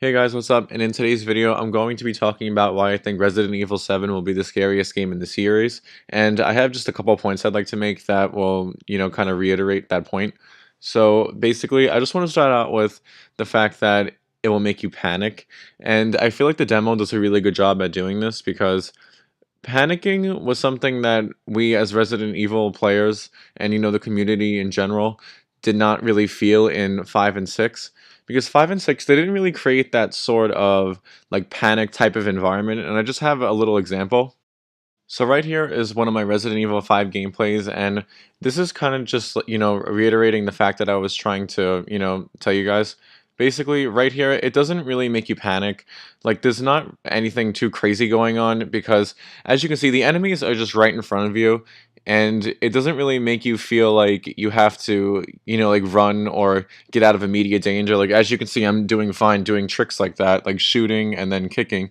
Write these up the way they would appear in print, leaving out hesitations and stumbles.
Hey guys, what's up? And in today's video, I'm going to be talking about why I think Resident Evil 7 will be the scariest game in the series. And I have just a couple of points I'd like to make that will, kind of reiterate that point. So basically, I just want to start out with the fact that it will make you panic. And I feel like the demo does a really good job at doing this because panicking was something that we as Resident Evil players and the community in general did not really feel in 5 and 6 because 5 and 6 they didn't really create that sort of like panic type of environment, and I just have a little example. So right here is one of my Resident Evil 5 gameplays, and this is kind of just, reiterating the fact that I was trying to, tell you guys. Basically, right here, it doesn't really make you panic. Like, there's not anything too crazy going on because, as you can see, the enemies are just right in front of you, and it doesn't really make you feel like you have to, like run or get out of immediate danger. Like, as you can see, I'm doing fine doing tricks like that, like shooting and then kicking.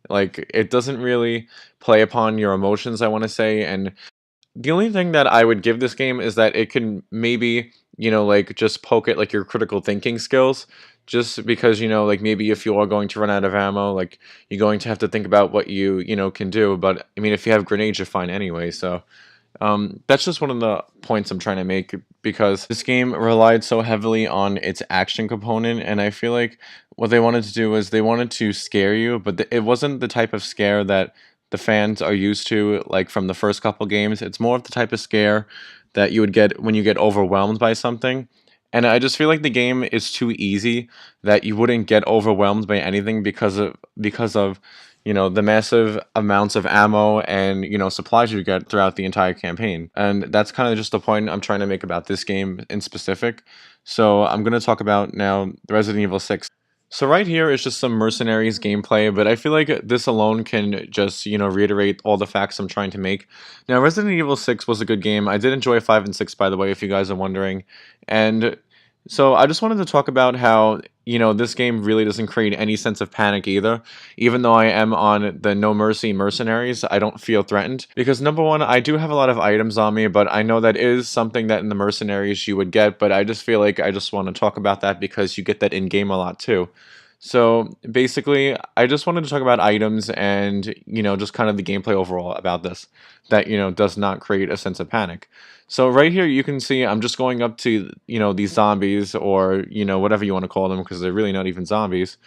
Like, it doesn't really play upon your emotions, I want to say. And the only thing that I would give this game is that it can maybe, like just poke at like your critical thinking skills. Just because, like maybe if you are going to run out of ammo, like you're going to have to think about what you can do. But I mean, if you have grenades, you're fine anyway. So that's just one of the points I'm trying to make because this game relied so heavily on its action component, and I feel like what they wanted to do was they wanted to scare you, but it wasn't the type of scare that the fans are used to, like from the first couple games. It's more of the type of scare that you would get when you get overwhelmed by something. And I just feel like the game is too easy that you wouldn't get overwhelmed by anything because of the massive amounts of ammo and supplies you get throughout the entire campaign. And that's kind of just the point I'm trying to make about this game in specific. So I'm going to talk about now Resident Evil 6. So right here is just some mercenaries gameplay, but I feel like this alone can just, reiterate all the facts I'm trying to make. Now, Resident Evil 6 was a good game. I did enjoy 5 and 6, by the way, if you guys are wondering. And so I just wanted to talk about how, this game really doesn't create any sense of panic either. Even though I am on the No Mercy mercenaries, I don't feel threatened. Because number one, I do have a lot of items on me, but I know that is something that in the mercenaries you would get, but I just feel like I just want to talk about that because you get that in-game a lot too. So basically, I just wanted to talk about items and, just kind of the gameplay overall about this that, does not create a sense of panic. So right here, you can see I'm just going up to, these zombies or, whatever you want to call them because they're really not even zombies.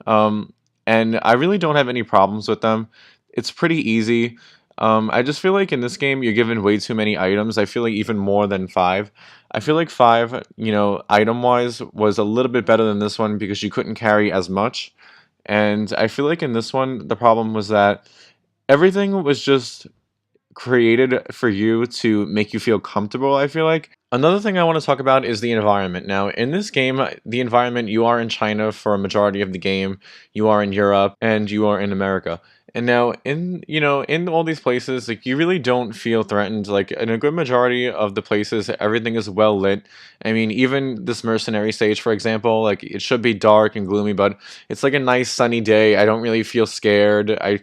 Um, and I really don't have any problems with them. It's pretty easy. I just feel like in this game, you're given way too many items. I feel like even more than 5. I feel like 5, item-wise, was a little bit better than this one because you couldn't carry as much. And I feel like in this one, the problem was that everything was just created for you to make you feel comfortable, I feel like. Another thing I want to talk about is the environment. Now, in this game, the environment, you are in China for a majority of the game, you are in Europe, and you are in America. And now in all these places, like you really don't feel threatened. Like in a good majority of the places, everything is well lit. I mean, even this mercenary stage, for example, like it should be dark and gloomy, but it's like a nice sunny day. I don't really feel scared. I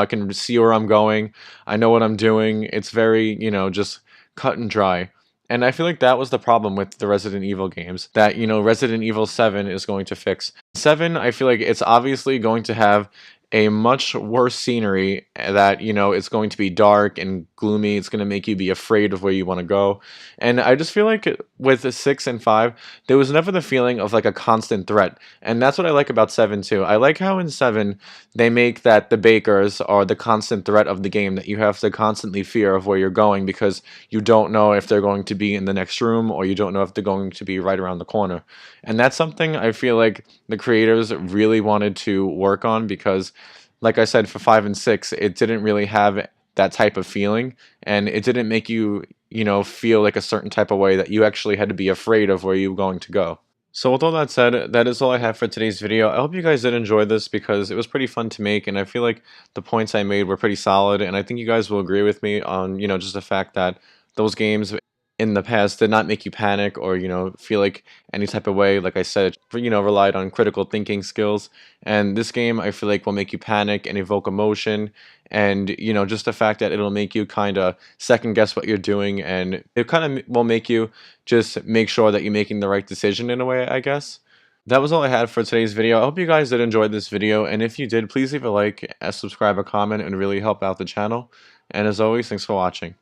can see where I'm going. I know what I'm doing. It's very, just cut and dry. And I feel like that was the problem with the Resident Evil games that, Resident Evil 7 is going to fix. 7, I feel like it's obviously going to have a much worse scenery that, it's going to be dark and gloomy. It's going to make you be afraid of where you want to go. And I just feel like with the 6 and 5, there was never the feeling of like a constant threat. And that's what I like about 7 too. I like how in 7, they make that the bakers are the constant threat of the game, that you have to constantly fear of where you're going because you don't know if they're going to be in the next room or you don't know if they're going to be right around the corner. And that's something I feel like the creators really wanted to work on because, like I said, for 5 and 6, it didn't really have that type of feeling, and it didn't make you, feel like a certain type of way that you actually had to be afraid of where you were going to go. So with all that said, that is all I have for today's video. I hope you guys did enjoy this because it was pretty fun to make, and I feel like the points I made were pretty solid, and I think you guys will agree with me on, just the fact that those games in the past did not make you panic or, feel like any type of way. Like I said, relied on critical thinking skills. And this game, I feel like, will make you panic and evoke emotion. And, just the fact that it'll make you kind of second guess what you're doing. And it kind of will make you just make sure that you're making the right decision in a way, I guess. That was all I had for today's video. I hope you guys did enjoy this video, and if you did, please leave a like, subscribe, a comment, and really help out the channel. And as always, thanks for watching.